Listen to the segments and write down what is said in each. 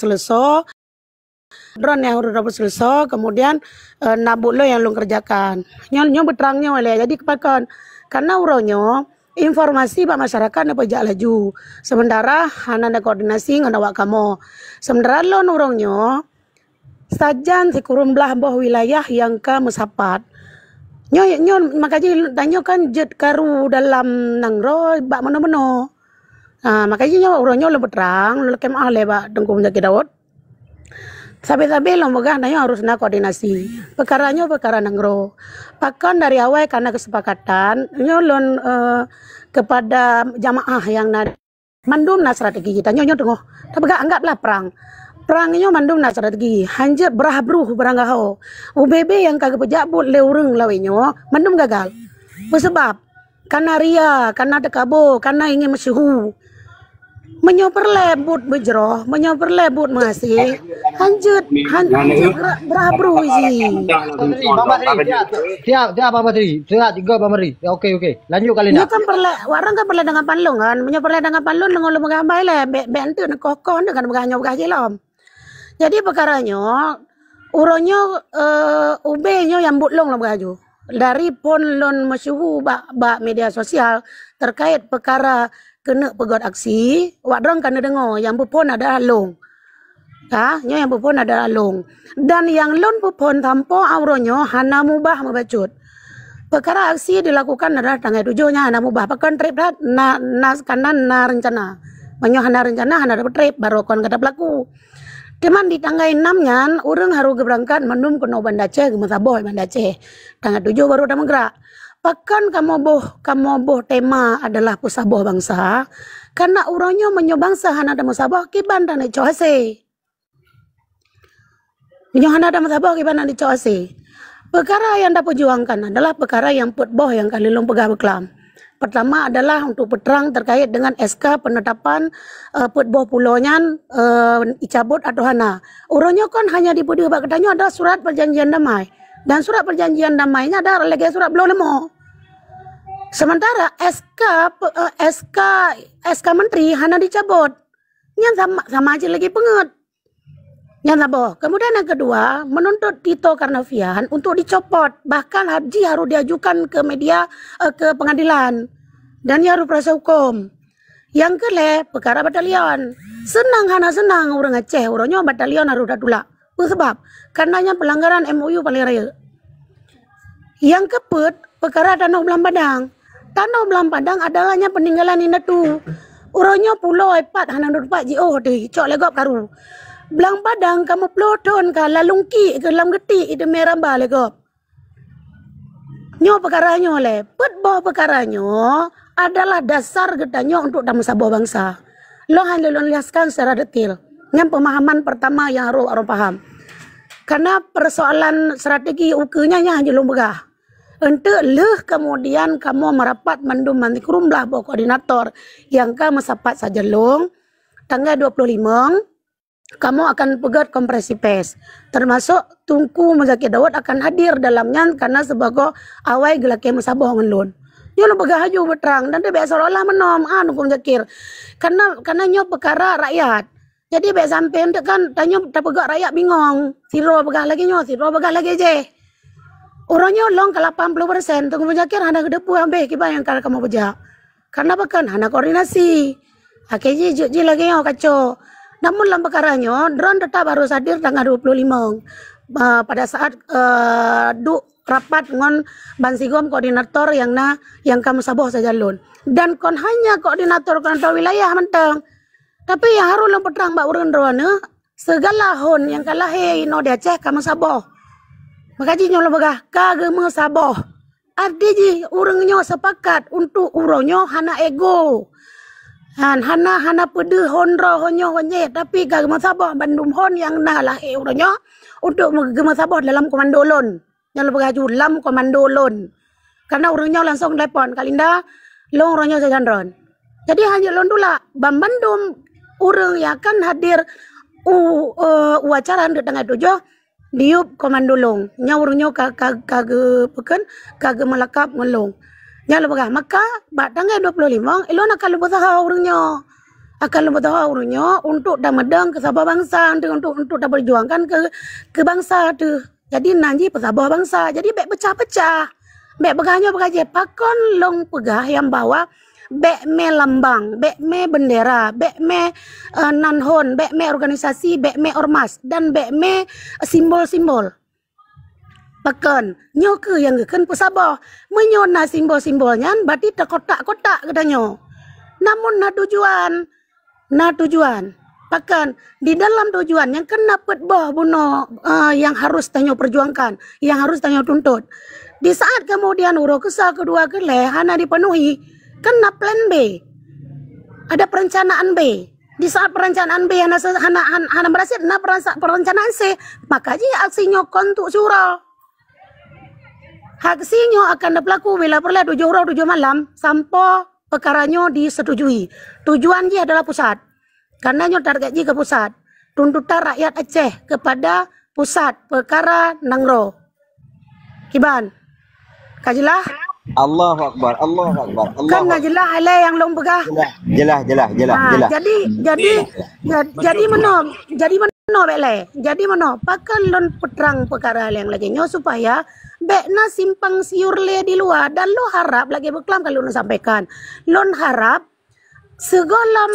selesai, drone yang udah selesai, kemudian nabuk lo yang lo kerjakan. Nyo berterangnya oleh jadi kepakan karena uronyo informasi pak masyarakat na pajak laju. Sementara hana ada koordinasi ngan awak kamu. Sementara lo nurongnya sajan sekurum belah boh wilayah yang ka mesapat. Nyo makanya tanya kan jet karu dalam nangro bak mano-mano. Makanya nyo uronyo lo berterang lo kem ahli pak dengkum jaki Daud. Sabi-sabi lo megah nanya harus na koordinasi. Perkaranya perkara nangro. Pakan dari awal karena kesepakatan nyolon kepada jamaah yang mandum na strategi kita nyo tengok. Tapi gak anggaplah perang. Perangnya mandum na strategi. Hanya berhabruh beranggaho. UBB yang kagak pejabut leureng lawenyo mandum gagal. Bersebab karena ria, karena dekabo, karena ingin mesyuhu. Menyoperlebut bejroh, menyoperlebut masih, hanjut berabru isi. Siap, Pak Menteri. Siap, tiga Pak Menteri. Ya, oke. Lanjut kali Ini kan warang kan perle dengan panlung kan, menyoperle dengan panlung dengan lu mengambil le, bentuk nak kokoh dengan menganyo gajilom. Jadi perkaranya, uronyo UB-nyo yang butlong lah baju. Dari pon lon masyuhu bak media sosial terkait perkara kena pegot aksi, wadrong kena dengar yang pupon ada long. Nyo yang pupon ada long. Dan yang lon pupon tanpa auronyo hana mubah membacut. Perkara aksi dilakukan adalah tanggal 7-nya hana mubah. Pakan trip kanan na rencana. Menyo hana rencana hana dapat trip baru kon kata pelaku. Cuman di tanggal 6-nya orang harus berangkat menum kena Banda Aceh ke Masaboh Banda Aceh. Tanggal 7 baru dah menggerak. Pakan kamu boh tema adalah pusaboh bangsa karena uronyo menyo bangsa hana ada musaboh kiban dan dicoase. Menyo hana ada musaboh kiban dan dicoase. Perkara yang dapat perjuangkan adalah perkara yang putboh yang kali long pegah beklam. Pertama adalah untuk peterang terkait dengan SK penetapan putboh pulaunya dicabut atau hana. Uronyo kan hanya dipudi bak katanya ada surat perjanjian damai. Dan surat perjanjian damainya ada lagi surat belum lemo. Sementara SK menteri hanya dicabut. Yang sama aja lagi penget. Yang boh. Kemudian yang kedua, menuntut Tito Karnavian untuk dicopot. Bahkan Haji harus diajukan ke media ke pengadilan. Dan dia harus proses hukum. Yang kedua, perkara batalion. Senang orang Aceh, orangnya batalion harus datulak. Sebab karenanya pelanggaran MOU paling raya. Yang keput perkara Danau Belam Padang. Danau Belam Padang adalahnya peninggalan Inatu. Uronyo pulau ipat hana dupat JO di cok legop karu. Belang Padang kamu peloton ka lalungki ke dalam geti itu meramba legop. Nyo perkaranya oleh put perkaranya adalah dasar getanyo untuk dalam sebuah bangsa. Lo hanya lo lihatkan secara detail. Yang pemahaman pertama yang harus orang paham. Karena persoalan strategi ukenya hanya lo begah. Untuk kemudian kamu merapat mendum nanti kurumlah bawa koordinator yang kamu sapat saja long. Tanggal 25 kamu akan pegat kompresi pes. Termasuk Tunku Muzaki Daud akan hadir dalamnya karena sebagai awal gelaki Masaboh ngelun. Nyo lo begah haju berterang dan dia biasa seolah menom Tunku Muzakir. Karena nyo perkara rakyat. Jadi baik sampai untuk kan tanya tak pegak rakyat bingung. Siro pegah lagi je. Orangnya long ke 80%. Tunggu menjakir hana kedepu ambil kibar yang kamu pejak. Karena bahkan hana koordinasi. Akhirnya je lagi yang kacau. Namun dalam perkaranya drone tetap harus hadir tanggal 25. Pada saat rapat dengan Bansigom koordinator yang kamu saboh saja lun. Dan kon hanya koordinator wilayah mentang. Tapi yang harus lo peterang bak urun rohana segala hon yang kalah no di Aceh kamu saboh. Makanya nyolo begah kagema saboh. Ada ji urangnya sepakat untuk uronyo hana ego. Hana pede hon rohonyo honye tapi kagema saboh bandum hon yang lah uronyo untuk gema saboh dalam komando lon. Nyolo begah ju dalam komando lon. Karena urangnya langsung telepon kalinda lo uronyo sajan ron. Jadi hanya lon dula bambandum orang yang akan hadir acara di tanggal 7 diup komando long nyawurnya kage melakap ngelong nyala begah maka tanggal 25 ilo nak kalau bersah orangnya akan lebih tahu untuk dah medang ke sabah bangsa, untuk dah berjuangkan ke bangsa tu. Jadi nanti pesabah bangsa. Jadi bek pecah-pecah. Bek beganyo begaje pakon long pegah yang bawa bek me lambang, bek me bendera, bek me nanhon, bek me organisasi, bek me ormas dan bek me simbol-simbol. Pakon nyo ke yang geken pesabah. Menyona simbol-simbolnya berarti terkotak-kotak katanya. Namun na tujuan. Bahkan di dalam tujuan yang kena petbah buno yang harus tanyo perjuangkan, yang harus tanyo tuntut. Di saat kemudian uro kesah kedua kele hana dipenuhi, kena plan B. Ada perencanaan B. Di saat perencanaan B hana berhasil, na perencanaan C, maka jika aksinya kontuk surau. Aksinya akan berlaku bila perlu 7 orang 7 malam sampai perkaranya disetujui. Tujuan dia adalah pusat. Karena target dia ke pusat. Tuntutan rakyat Aceh kepada pusat perkara Nangro. Kiban. Kajilah. Allahu Akbar, Allahu Akbar. Kan ngajilah ale yang long begah. Jelas. Jadi mana bele. Jadi mana pakan lon peterang perkara yang lagi nyo supaya bekna simpang siur le di luar dan lo harap lagi beklam kalau lo sampaikan. Lon harap segolam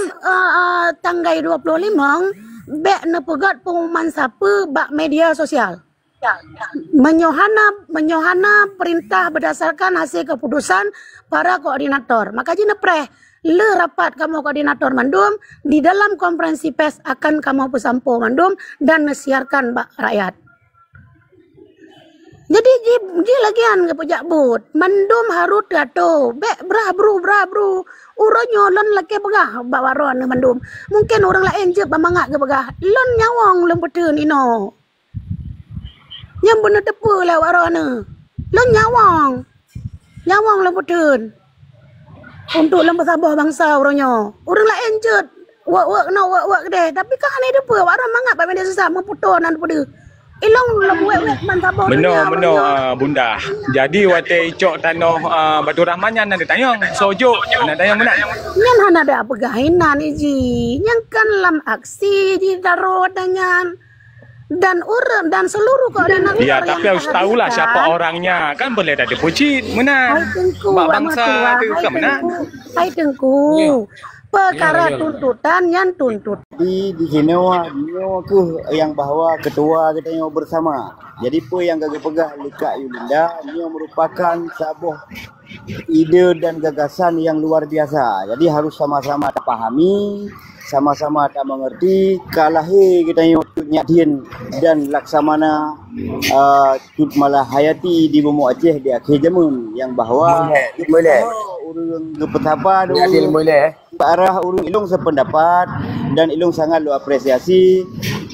tanggai 25 bekna pegat pengumuman siapa bak media sosial. Menyohana perintah berdasarkan hasil keputusan para koordinator. Maka jina preh le rapat kamu koordinator mandum di dalam konferensi pers akan kamu pesampo mandum dan nasiarkan bak rakyat. Jadi ji lagian ke pejak but mandum harus dato bek bru uronyo lon laki begah bawa ron mandum mungkin orang lain je bamangak ke begah lon nyawang lon petun ino yang bener tepu lah warana lon nyawang lon petun untuk lon pesabah bangsa uronyo orang lain je work deh tapi kan ni depu warana mangak ba media sosial memputonan pada ilong lewet mantabor. Benar bunda. Jadi wate icok tanoh Batu Rahman yang nak tanyang. Sojo nak tanyang mana? Nyan hana ada pegahinan iji. Yang kan lam aksi di daro danyan. Dan urang dan seluruh koordinator. Ya, tapi harus tahulah siapa orangnya. Kan boleh ada pucit mana? Bak bangsa tu ke mana? Hai tengku. Perkara tuntutan yang tuntut. Di sini ke yang bahawa ketua katanya bersama. Jadi apa yang gagah pegah Lika Yulinda ini merupakan sebuah ide dan gagasan yang luar biasa. Jadi harus sama-sama pahami, sama-sama tak mengerti kalahi kita nyadin dan laksamana tut malah hayati di Bumi Aceh di akhir zaman yang bahawa boleh urang kepetapa boleh arah urang ilung sependapat dan ilung sangat lu apresiasi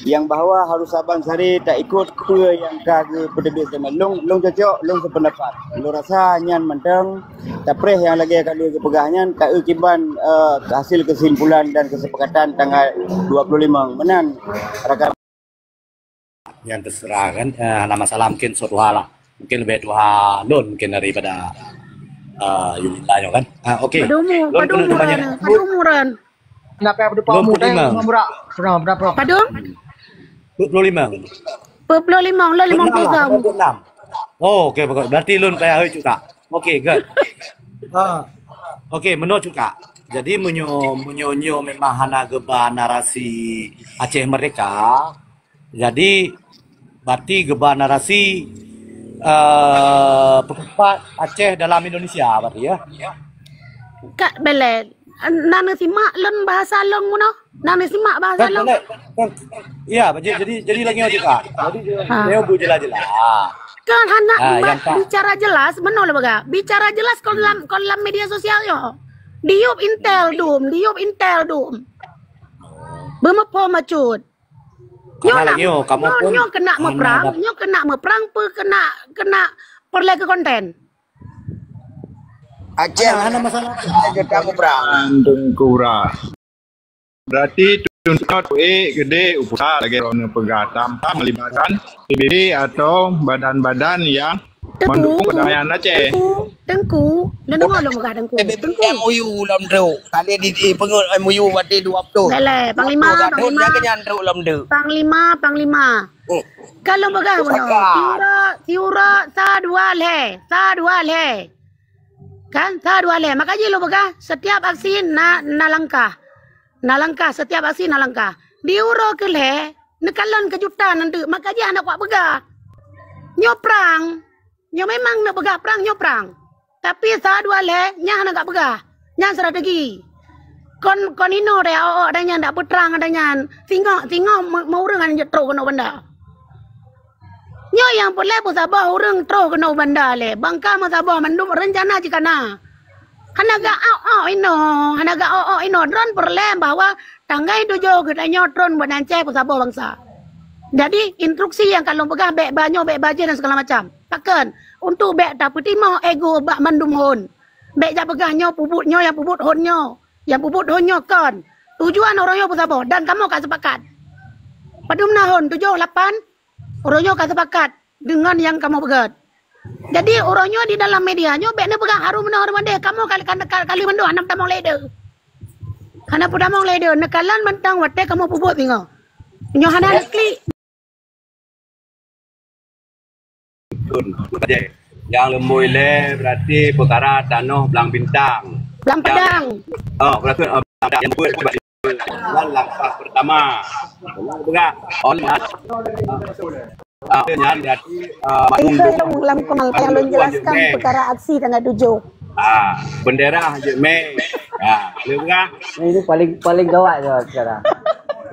yang bahawa harus Sabang Sari tak ikut ke yang kage pedebis dengan long cocok long sependapat lu rasa nyan mentang tapreh yang lagi kali kepegahnya tak kiban hasil kesimpulan dan kesepakatan tanggal 25 menan rakan yang terserah kan nama salam mungkin suatu hal lah mungkin lebih dua don mungkin daripada Yulinda kan okey Padumuran Kenapa berdepan muda yang berapa? Padum 25 lah 50 oh okey berarti lun payah juga okey good okey menurut juga jadi menyonyo memang hana geba narasi Aceh Merdeka jadi berarti geba narasi pekepat Aceh dalam Indonesia berarti ya Kak Belet nana simak lon bahasa long muno nana simak bahasa long iya jadi lagi juga jadi dia bu jelas kan anak bicara jelas benar lah baga bicara jelas kalau dalam media sosial yo diup intel dum bermepo macut nyo kena meperang kena perle ke konten Aceh hana masalah kita berang Tengkura. Berarti tuntut gede usaha lagi orang pegat tanpa melibatkan PBB atau badan-badan yang mendukung perdamaian Aceh. Tengku, dan dengar lo megah tengku. Tengku. MOU lam tu. Kali di pengut MOU wati 20. Lele, Panglima. Panglima. Kalau megah benar. Tiura sa dua le. Kan sa dua le. Makanya lo megah setiap aksi na langkah. Setiap aksi na langkah. Diuro ke le, nekalan kejutan nanti. Makanya anak kuat begah. Nyoprang. Nyo memang nak begah perang nyoprang. Tapi sa dua le, nya nak begah. Nya strategi. Kon ino re adanya ndak berperang adanya. Tengok mau orang jetro kena benda. Nyo yang boleh pun sabah orang tro kena benda le. Bangka ma sabah mandum rencana jikana. Hanaga ino dron perlem bahwa tanggai dojo kita nyotron banancai pun sabah bangsa. Jadi instruksi yang kalau begah bek banyo bek baje dan segala macam. Takkan untuk bek tak putih mau ego bak mandum hon. Bek jak begahnya puputnya yang puput honnya. Yang puput honnya kan. Tujuan orangnya pun sabah dan kamu akan sepakat. Padum nahon 7 8 orangnya akan sepakat dengan yang kamu begat. Jadi orangnya di dalam medianya bek ne begah harum menahor mande kamu kali mendo anam tamong leder. Karena pudamong leder nekalan mentang wate kamu puput tinggal. Nyohana klik yang lemui le berarti perkara tanah belang bintang. Belang pedang. Berarti yang buat langkah pertama. Enggak. Berarti dalam kemal yang menjelaskan perkara aksi tanggal 7. Bendera Mei. Enggak. Ini paling gawat tu sekarang.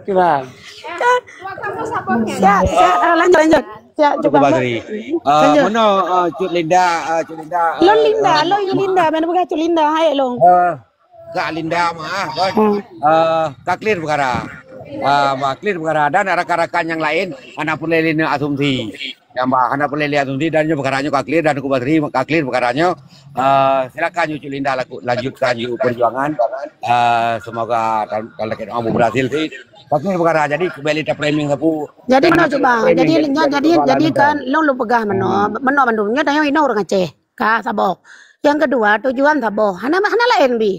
Cuba. Lanjut. Cukup Bagri. Mana Cut Linda. Linda, mana bukan Cut Linda, hai long. Kak Linda mah, Kak clear perkara. Clear perkara dan rakan-rakan yang lain anak pelelin asumsi. Yang anak pelelin asumsi dan perkaranya Kak clear dan Cukup Bagri Kak clear perkaranya. Silakan Cut Linda lanjutkan yuk perjuangan. Semoga kalau kita mau berhasil sih. Tapi perkara jadi kembali ke framing sapu. Jadi mana coba? Jadi kan lo pegah mandumnya tanya ini orang Aceh, ka Sabah. Yang kedua tujuan Sabah. Hana lain bi.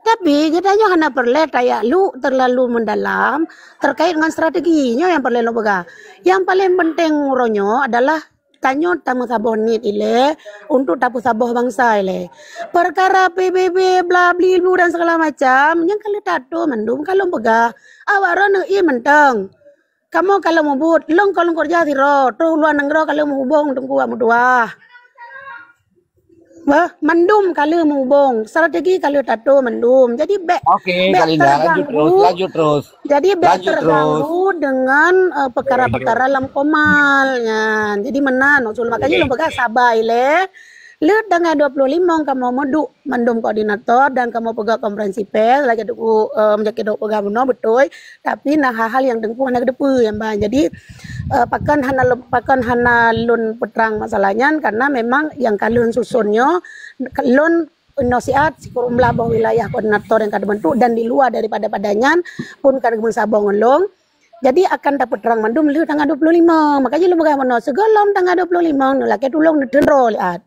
Tapi katanya hana perle kayak lu terlalu mendalam terkait dengan strateginya yang perle lo pegah. Yang paling penting uronyo adalah tanya tamu Sabah ni ile untuk tapu Sabah bangsa ile. Perkara PBB bla bli lu dan segala macam yang kalau tato mandum kalau pegah awaran i menteng. Kamu kalau mau buat long kalau kerja siro tu luar negara kalau mau hubung tunggu amu dua. Mandum kalau mau hubung strategi kalau tato mandum. Jadi lanjut terus. Jadi terganggu dengan perkara-perkara lam komalnya. Jadi menan usul makanya lo bakal sabar ile. Lihat tanggal 25 kamu mandum koordinator dan kamu pegang konferensi pers lagi aku menjadi pegang betul. Tapi nah hal-hal yang dengku hana kedepu yang bah. Jadi pakan hana lun peterang masalahnya karena memang yang kalun susunnya lun nasihat sikurumlah bahwa wilayah koordinator yang kada bentuk dan di luar daripada padanya pun kada sabong ngelong. Jadi akan dapat terang mandum lihat tanggal 25. Makanya lu bagaimana segalom tanggal 25 laki tulung dendro lihat.